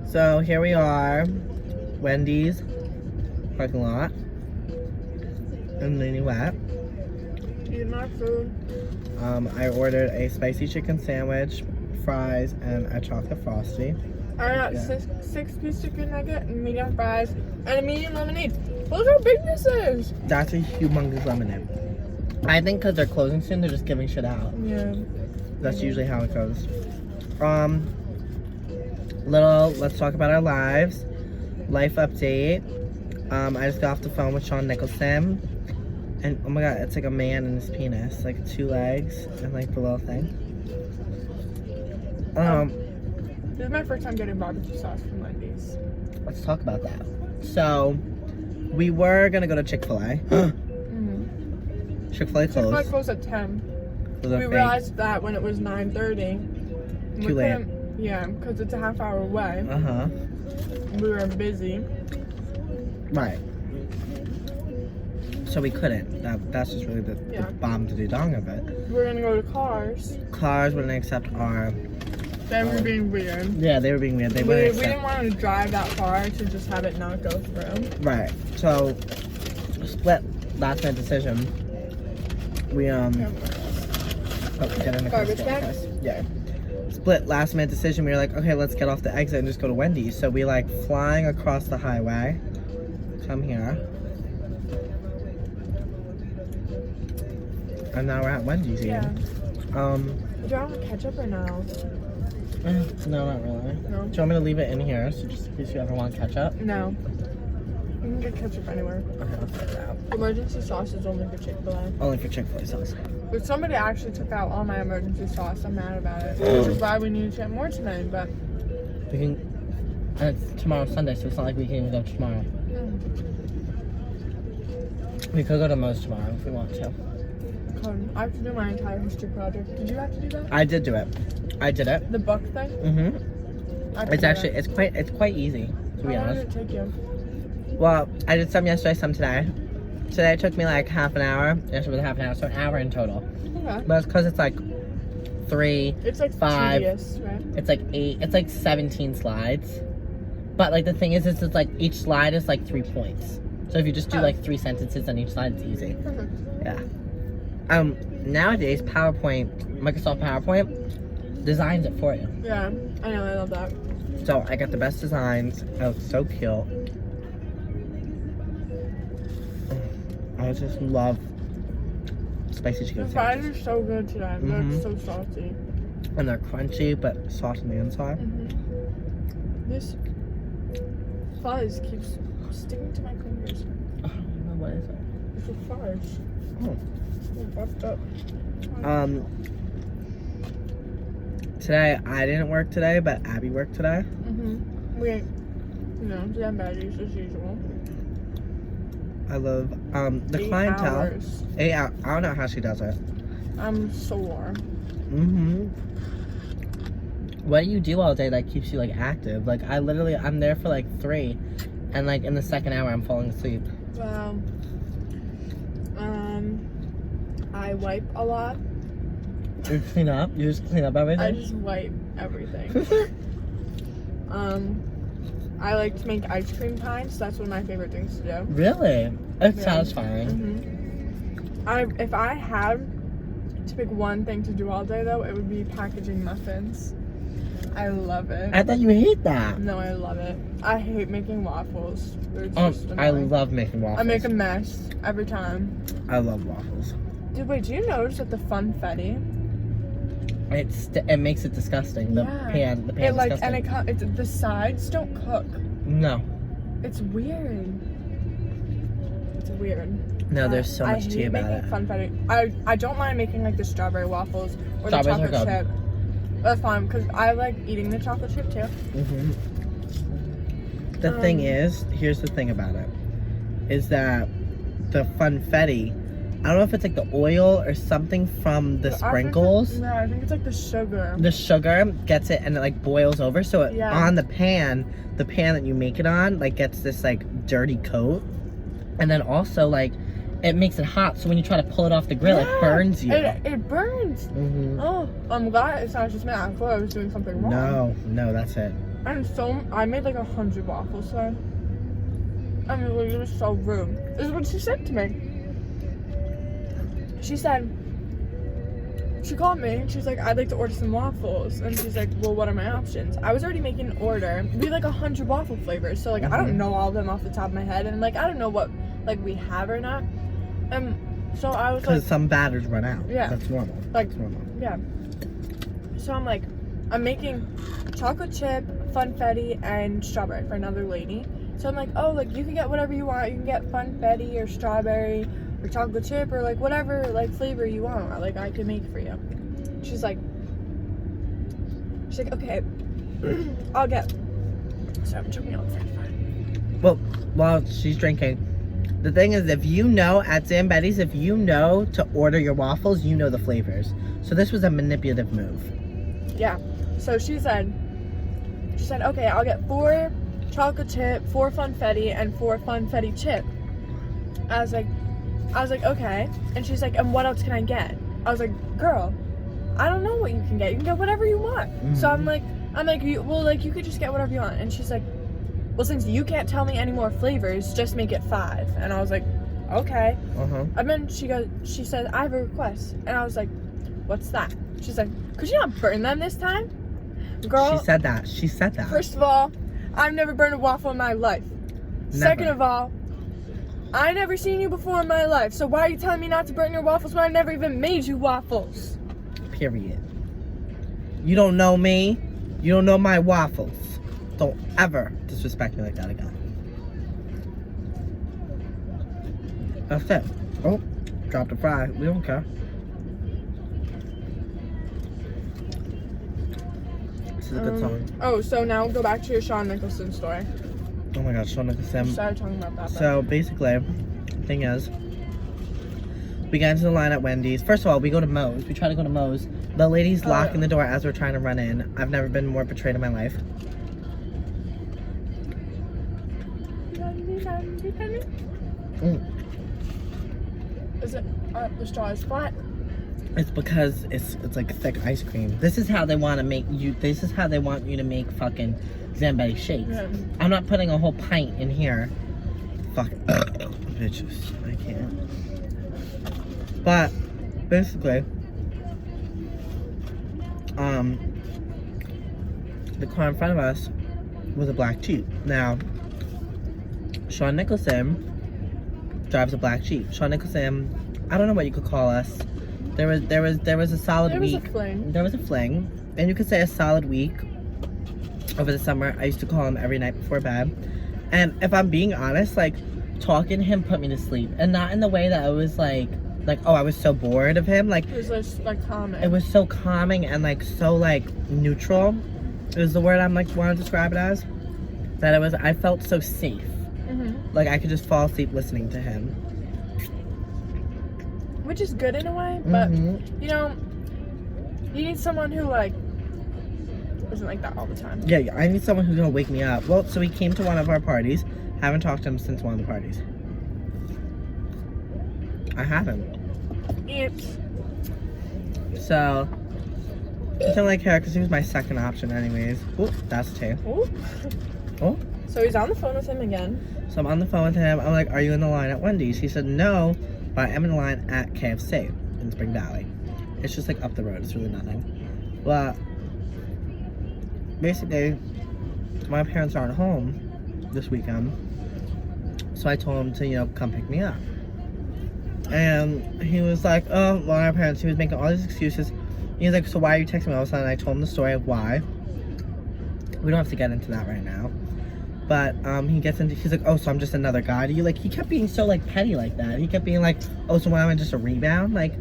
So here we are, Wendy's parking lot in Minuet. Eating my food. I ordered a spicy chicken sandwich, fries, and a chocolate frosty. I got six-piece chicken nugget and medium fries and a medium lemonade. Look how big this is. That's a humongous lemonade. I think because they're closing soon, they're just giving shit out. Yeah. That's usually how it goes. Let's talk about our lives. Life update. I just got off the phone with Sean Nicholson. And oh my god, it's like a man and his penis. Like 2 legs and like the little thing. This is my first time getting barbecue sauce from Wendy's. Let's talk about that. So, we were gonna go to Chick-fil-A. Chick-fil-A closed. Chick-fil-A closed at 10. We realized that when it was 9:30. Too late. Yeah, because it's a half hour away. We were busy. Right. So we couldn't. That's just really the bomb to do dong of it. We're gonna go to Cars. Cars wouldn't accept our... They were being weird. Yeah, they were being weird. We didn't want to drive that far to just have it not go through. Right. So, split last minute decision. We get in the garbage bag? Yeah. Split last minute decision. We were like, okay, let's get off the exit and just go to Wendy's. So we like flying across the highway. Come here. And now we're at Wendy's again. Yeah. Do you want ketchup or no? No, not really. No. Do you want me to leave it in here, so just in case you ever want ketchup? No. You can get ketchup anywhere. Okay, I'll take that out. Emergency sauce is only for Chick-fil-A. Only for Chick-fil-A sauce. But somebody actually took out all my emergency sauce. I'm mad about it. Which is why we need to get more tonight, but... We can... And it's tomorrow's Sunday, so it's not like we can even go tomorrow. We could go to Moe's tomorrow if we want to. I have to do my entire history project. Did you have to do that? I did do it. I did it. The book thing? It's actually, it's quite easy, to be honest. How long did it take you? Well, I did some yesterday, some today. Today it took me like half an hour. Yesterday was half an hour, so an hour in total. Okay. But it's because it's like 3, it's like 5, tedious, right? it's like 8, it's like 17 slides. But like the thing is, it's like each slide is like 3 points. So if you just do like 3 sentences on each slide, it's easy. Perfect. Yeah. Nowadays, Microsoft PowerPoint designs it for you. Yeah, I know, I love that. So I got the best designs. It looks so cute. I just love spicy chicken The fries sandwiches. are so good today. They're so salty. And they're crunchy, but soft on the inside. This fuzz keeps sticking to my fingers. I don't know what is it. It's a fudge. Oh. Buffed up. Today, I didn't work today, but Abby worked today. We, jam baddies as usual. I love, the 8 clientele. hours. 8 hours. I don't know how she does it. I'm sore. What do you do all day that keeps you, like, active? Like, I'm there for, like, 3. And, like, in the second hour, I'm falling asleep. Well, I wipe a lot. You clean up? You just clean up everything? I just wipe everything. I like to make ice cream pies. That's one of my favorite things to do. Really? It's satisfying. If I had to pick one thing to do all day, though, it would be packaging muffins. I love it. I thought you hate that. No, I love it. I hate making waffles. I love making waffles. I make a mess every time. I love waffles. Dude, wait, do you notice that the funfetti? It makes it disgusting. The pan disgusting. The sides don't cook. No. It's weird. It's weird. No, there's so much tea about it. Funfetti. I don't mind making like the strawberry waffles or the Strawberries chocolate chip. That's fine because I like eating the chocolate chip too. The thing is, here's the thing about it, is that the funfetti, I don't know if it's like the oil or something from the sprinkles. I think it's like the sugar. The sugar gets it and it like boils over, so it, on the pan that you make it on, like gets this like dirty coat. And then also like it makes it hot. So when you try to pull it off the grill, it burns you. It burns. Mm-hmm. Oh, I'm glad it's not just me. I thought I was doing something wrong. No, that's it. I made like 100 waffles, so. I mean, it was so rude. This is what she said to me. She said, she called me, she's like, I'd like to order some waffles. And she's like, well, what are my options? I was already making an order. We had like 100 waffle flavors. So like, I don't know all of them off the top of my head. And like, I don't know what like we have or not. So I was like. Because some batters run out. Yeah. That's normal. Like, that's normal. Yeah. So I'm like, I'm making chocolate chip, funfetti, and strawberry for another lady. So I'm like, oh, like you can get whatever you want. You can get funfetti or strawberry or chocolate chip or like whatever like flavor you want. Like I can make for you. She's like, okay, I'll get. So I'm choking on French fry. Well, while she's drinking, the thing is, if you know at Sam Betty's, if you know to order your waffles, you know the flavors. So this was a manipulative move. Yeah. So she said, okay, I'll get 4 chocolate chip, 4 funfetti, and 4 funfetti chip. I was like, okay. And she's like, and what else can I get? I was like, girl, I don't know what you can get. You can get whatever you want. Mm-hmm. So I'm like, you could just get whatever you want. And she's like, well, since you can't tell me any more flavors, just make it 5. And I was like, okay. And then she said, I have a request. And I was like, what's that? She's like, could you not burn them this time? Girl. She said that. First of all, I've never burned a waffle in my life. Never. Second of all, I never seen you before in my life. So why are you telling me not to burn your waffles when I never even made you waffles? Period. You don't know me. You don't know my waffles. Don't ever disrespect me like that again. That's it. Oh, dropped a fry. We don't care. This is a good song. Oh, so now go back to your Shawn Nicholson story. Oh my God, Shawn Nicholson. We started talking about that. So basically, the thing is, we got into the line at Wendy's. First of all, we go to Moe's. We try to go to Moe's. The lady's locking the door as we're trying to run in. I've never been more betrayed in my life. Is it the straw is flat? It's because it's like thick ice cream. This is how they want to make you. This is how they want you to make fucking Zambelli shakes. Yeah. I'm not putting a whole pint in here. Fuck, bitches. I can't. But basically, the car in front of us was a black Jeep. Now, Shawn Nicholson drives a black Jeep. Shawn Nicholson, I don't know what you could call us. There was a solid week. There was a fling. And you could say a solid week over the summer. I used to call him every night before bed. And if I'm being honest, like, talking to him put me to sleep. And not in the way that I was like, oh, I was so bored of him. Like, it was just, like, calming. It was so calming and, like, so, like, neutral. It was the word I'm, like, want to describe it as. That I felt so safe. Mm-hmm. Like, I could just fall asleep listening to him. Which is good in a way, but, you know, you need someone who, like, isn't like that all the time. Yeah, I need someone who's gonna wake me up. Well, so he came to one of our parties. Haven't talked to him since one of the parties. I haven't. Oops. So, I didn't like her because he was my second option anyways. Oh, that's two. Ooh. Oh. So he's on the phone with him again. So I'm on the phone with him. I'm like, are you in the line at Wendy's? He said, no, but I am in the line at KFC in Spring Valley. It's just like up the road. It's really nothing. But basically, my parents aren't home this weekend. So I told him to, you know, come pick me up. And he was like, oh, well, our parents, he was making all these excuses. He was like, so why are you texting me all of a sudden? I told him the story of why. We don't have to get into that right now. But he's like, oh, so I'm just another guy to you? Like, he kept being so, like, petty like that. He kept being like, oh, so am I just a rebound? Like,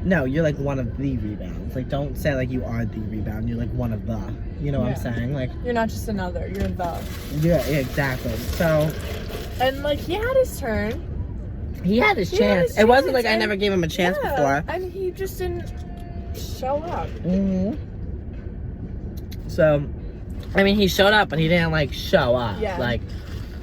no, you're, like, one of the rebounds. Like, don't say, like, you are the rebound. You're, like, one of the. You know what I'm saying? Like, you're not just another. You're the. Yeah, exactly. So. And, like, he had his turn. He had his chance. It wasn't like I never gave him a chance before. And he just didn't show up. Mm-hmm. So, I mean, he showed up, but he didn't, like, show up. Yeah. Like,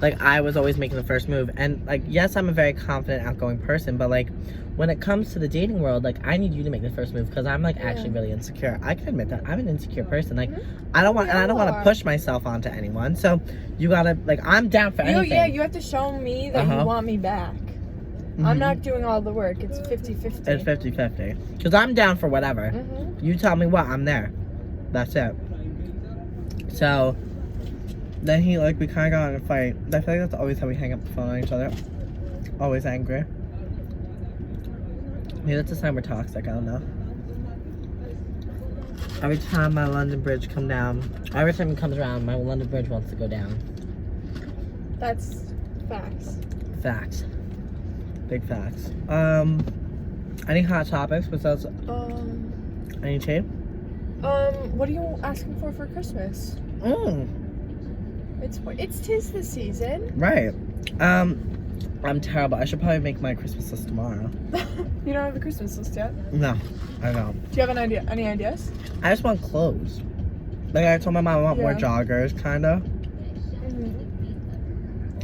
like I was always making the first move. And like, yes, I'm a very confident, outgoing person, but like when it comes to the dating world, like I need you to make the first move because I'm like actually really insecure. I can admit that I'm an insecure person. Like I don't want to push myself onto anyone. So you gotta like I'm down for anything. Yeah, you have to show me that you want me back. I'm not doing all the work. It's 50-50. It's 50-50. Because I'm down for whatever. You tell me what, I'm there. That's it. So then we kind of got in a fight. I feel like that's always how we hang up the phone on each other. Always angry. Maybe that's a sign we're toxic, I don't know. Every time my London Bridge every time it comes around, my London Bridge wants to go down. That's facts. Facts. Big facts. Any hot topics besides any tea? What are you asking for Christmas? It's 'tis the season. Right. I'm terrible. I should probably make my Christmas list tomorrow. You don't have a Christmas list yet? No, I don't. Do you have any ideas? I just want clothes. Like I told my mom I want more joggers, kinda.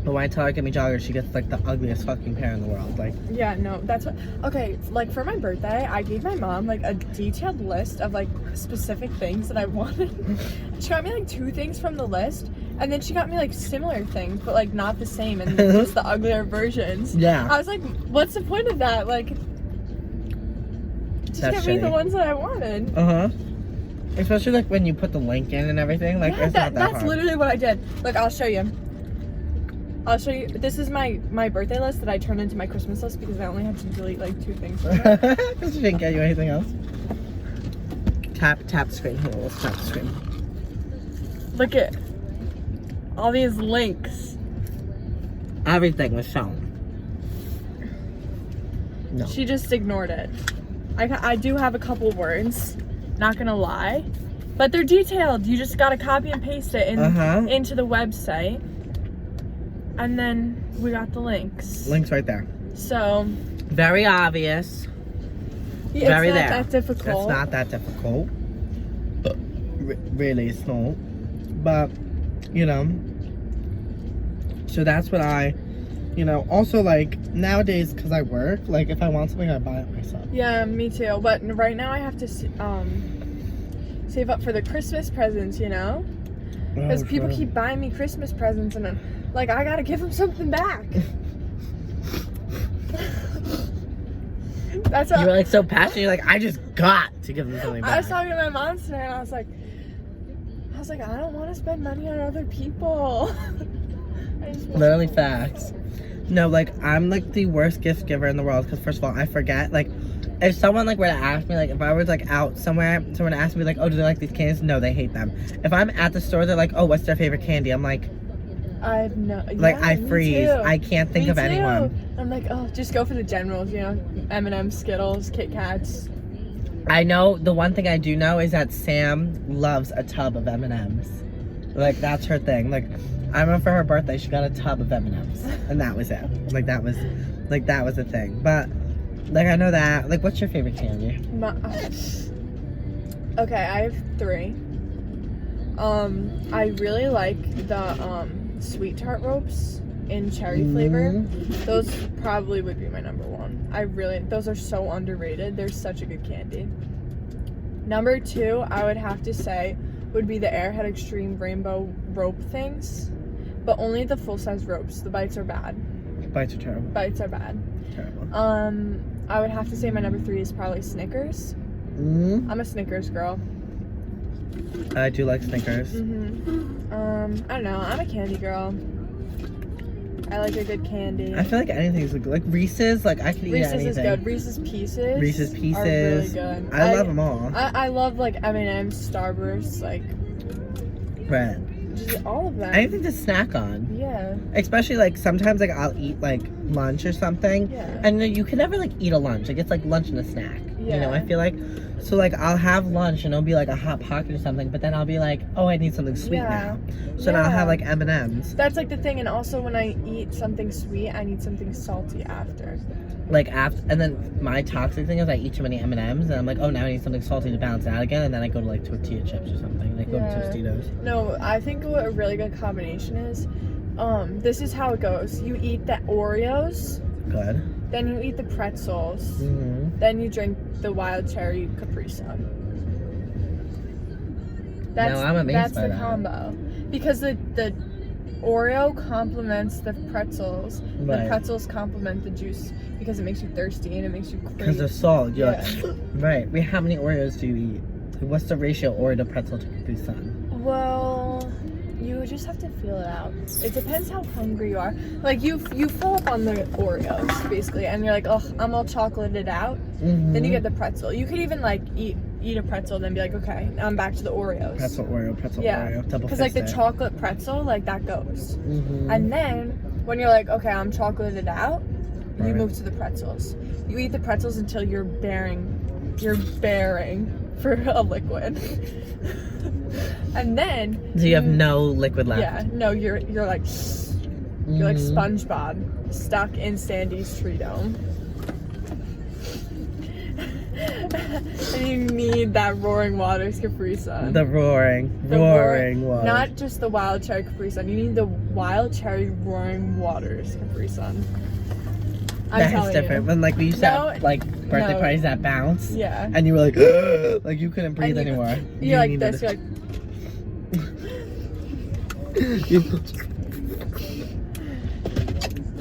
But when I tell her to get me joggers, she gets like the ugliest fucking pair in the world. Like, yeah, no, that's what. Okay, like for my birthday, I gave my mom like a detailed list of like specific things that I wanted. She got me like 2 things from the list, and then she got me like similar things, but like not the same, and just the uglier versions. Yeah. I was like, what's the point of that? Like, just That's get me the ones that I wanted. Especially like when you put the link in and everything. Like, it's not that that's hard. literally what I did. Like, I'll show you. This is my birthday list that I turned into my Christmas list because I only had to delete like 2 things from it. Because she didn't get you anything else. Tap the screen. Hold on, let's tap the screen. Look at all these links. Everything was shown. No. She just ignored it. I do have a couple words, not gonna lie, but they're detailed. You just gotta copy and paste it into the website. And then we got the links. Links right there. So. Very obvious. Yeah, Very it's not there. that difficult. It's not that difficult. Really, it's not. But, you know. So that's what also like nowadays, because I work, like if I want something, I buy it myself. Yeah, me too. But right now I have to save up for the Christmas presents, you know? Because people keep buying me Christmas presents and like, I gotta give them something back. That's what you were like so passionate. You're like, I just got to give them something back. I was talking to my mom today, and I was like, I don't want to spend money on other people. Literally facts. No, like I'm like the worst gift giver in the world. Because first of all, I forget. Like, if someone like were to ask me, like if I was like out somewhere, someone asked me like, oh, do they like these candies? No, they hate them. If I'm at the store, they're like, oh, what's their favorite candy? I'm like. I freeze. Too. I can't think of anyone. I'm like, oh, just go for the generals, you know, M&M's, Skittles, Kit Kats. I know the one thing I do know is that Sam loves a tub of M&M's. Like that's her thing. Like I remember for her birthday, she got a tub of M&M's, and that was it. Like that was the thing. But like I know that. Like, what's your favorite candy? Okay, I have 3. I really like the sweet tart ropes in cherry flavor. Those probably would be my number 1. Those are so underrated. They're such a good candy. Number 2, I would have to say, would be the Airhead Extreme Rainbow rope things, but only the full-size ropes. The bites are bad. Bites are terrible. Bites are bad. Terrible. I would have to say my number 3 is probably Snickers. I'm a Snickers girl. I do like Snickers. I don't know. I'm a candy girl. I like a good candy. I feel like anything's good. Like Reese's, like I could eat anything. Reese's is good. Reese's Pieces. Reese's Pieces are really good. I love them all. I love like M&M's, Starburst, like. Bread. Just all of them. Anything to snack on. Yeah. Especially like sometimes like I'll eat like lunch or something. Yeah. And you can never like eat a lunch. Like it's like lunch and a snack. Yeah. You know, I feel like. So like I'll have lunch and it'll be like a Hot Pocket or something, but then I'll be like, oh, I need something sweet now. So then I'll have like M&Ms. That's like the thing, and also when I eat something sweet, I need something salty after. Like after, and then my toxic thing is I eat too many M&Ms, and I'm like, oh, now I need something salty to balance it out again, and then I go to like tortilla chips or something, like go to Tostitos. No, I think what a really good combination This is how it goes. You eat the Oreos, Good. then you eat the pretzels, Mm-hmm. then you drink the wild cherry Capri Sun. That's, I'm amazed that's by the that. combo. Because the Oreo complements the pretzels. The Right. pretzels complement the juice because it makes you thirsty and it makes you Because crave. of salt. You're Yeah. like, right. Wait, how many Oreos do you eat? What's the ratio Oreo to pretzel to Capri Sun? Well, you just have to feel it out. It depends how hungry you are. Like you fill up on the Oreos basically, and you're like, oh, I'm all chocolated out. Mm-hmm. Then you get the pretzel. You could even like eat a pretzel, then be like, okay, now I'm back to the Oreos. Pretzel Oreo, Yeah. Oreo, double Because like the fisted. chocolate pretzel, like that goes. Mm-hmm. And then when you're like, okay, I'm chocolated out, you Right. move to the pretzels. You eat the pretzels until you're bearing for a liquid. And then So you have no liquid left. yeah, no, you're like Mhm. SpongeBob stuck in Sandy's tree dome. And you need that roaring waters Capri Sun. The roaring water. Not just the wild cherry Capri Sun. You need the wild cherry roaring waters Capri Sun. I'm That's telling different. you. When like we used to No, have like birthday no. parties that bounce, Yeah. and you were like, like you couldn't breathe And you- anymore. You're like needed this. You're like,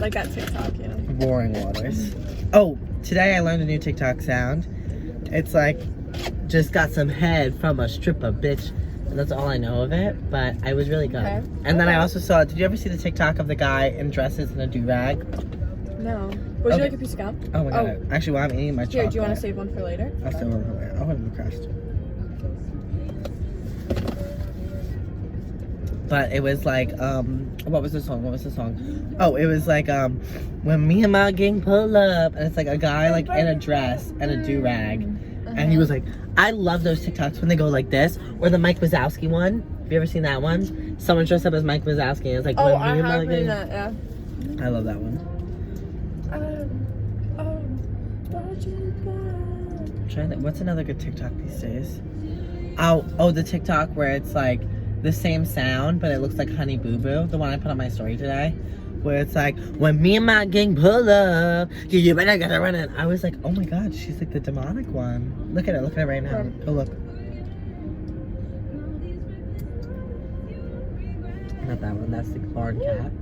like that TikTok, you know. roaring waters. Oh, today I learned a new TikTok sound. It's like, just got some head from a stripper, bitch. And that's all I know of it, but I was really good. Okay. And then I Okay. also saw, did you ever see the TikTok of the guy in dresses and a do-rag? No. Would Okay. you like a piece of gum? Oh my god. Actually, while I'm eating my chocolate. Here, do you want to save one for later? I still want to I'll put it in the crust. But it was like, what was the song? Oh, it was like, when me and my gang pull up, and it's like a guy like in a dress and a do-rag. And he was like, I love those TikToks when they go like this, or the Mike Wazowski one. Have you ever seen that one? Someone dressed up as Mike Wazowski, and it's like, Oh, when I me and my have gang. been that, yeah. I love that one. I'm trying to, what's another good TikTok these days? Oh, the TikTok where it's like the same sound, but it looks like Honey Boo Boo. The one I put on my story today. Where it's like, when me and my gang pull up, you better gotta run it. I was like, oh my god, she's like the demonic one. Look at it right now. Go look. Not that one, that's the barn cat.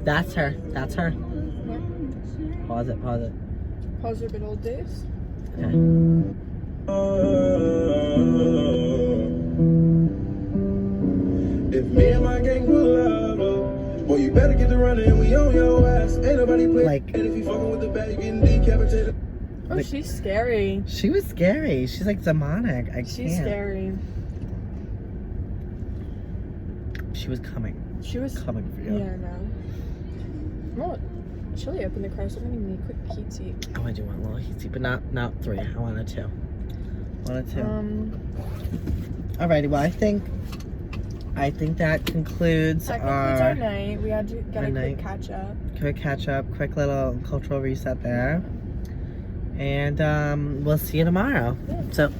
That's her. Pause it. Pause your good old days. Okay. If me and my gang pull up, boy, you better get to running. We on your ass. Ain't nobody play. Like- And if you fucking with the bag, you getting decapitated. Oh, Like- she's scary. She was scary. She's like demonic. I She's can't. scary. She was coming. She was. Coming for you. Yeah, I know. Well, chilly up in the car, so I'm gonna need a quick heat seat. Oh, I do want a little heatsy, but not 3. I wanted 2. Alrighty, well I think that concludes That concludes our our night. We had to get our a night. quick catch up. quick catch up, quick little cultural reset there. And we'll see you tomorrow. Yeah. So